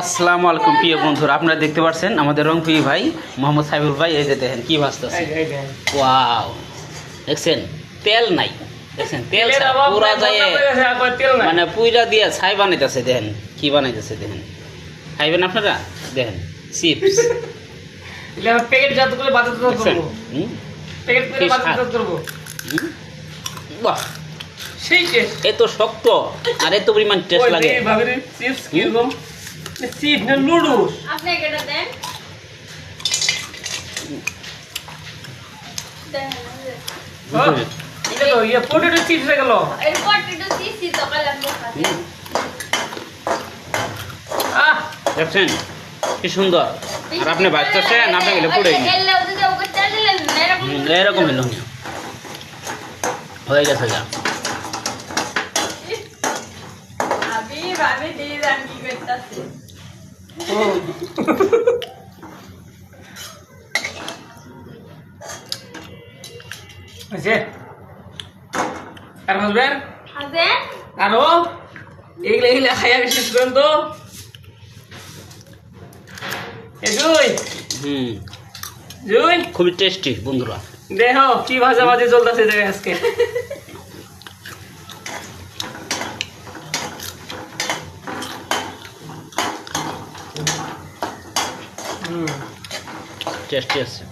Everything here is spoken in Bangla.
আসসালামু আলাইকুম প্রিয় বন্ধুরা, আপনারা দেখতে পাচ্ছেন আমাদের রংপুরি ভাই মোহাম্মদ সাইফুল ভাই। এই যে দেখেন কি ভাজতেছে। ওয়াও, দেখছেন তেল নাই, দেখছেন তেল পুরা যায় মানে পুইরা দিয়ে ছাই বানাইতেছে। দেখেন কি বানাইতেছে, দেখেন খাইবেন আপনারা। দেখেন চিপস প্যাকেট জাত করে বাজার করব, প্যাকেট করে বাজার করব। বাহ, সেই টেস্ট, এত শক্ত আর এত পরিমাণ টেস্ট লাগে। ওই ভাবে চিপস কি রকম চিপস না নুডলস। আপনি এটা দেন এটা তো ইয়া পটেটো চিপস হয়ে গেল। এই পটেটো চিপস তো কালাম দেখাতে আহ দেখছেন কি সুন্দর। আর আপনি বাচ্চাছেন, আপনি গেলে পুড়েই না। এলে ওদের ওকে চালিলেন না এরকম এরকম হলো হয়ে গেছে যা। আমি ভাবে দিয়ে জান কি করতেছে। আছে আর হাসবেন হাজে আরো এগুলা এগুলা খাইয়া শেষ করেন তো। এ জুই জুই খুবই টেস্টি বন্ধুরা। দেখো কি ভাজা ভাজি চলতেছে দেখে আজকে। টেস্টি আছে।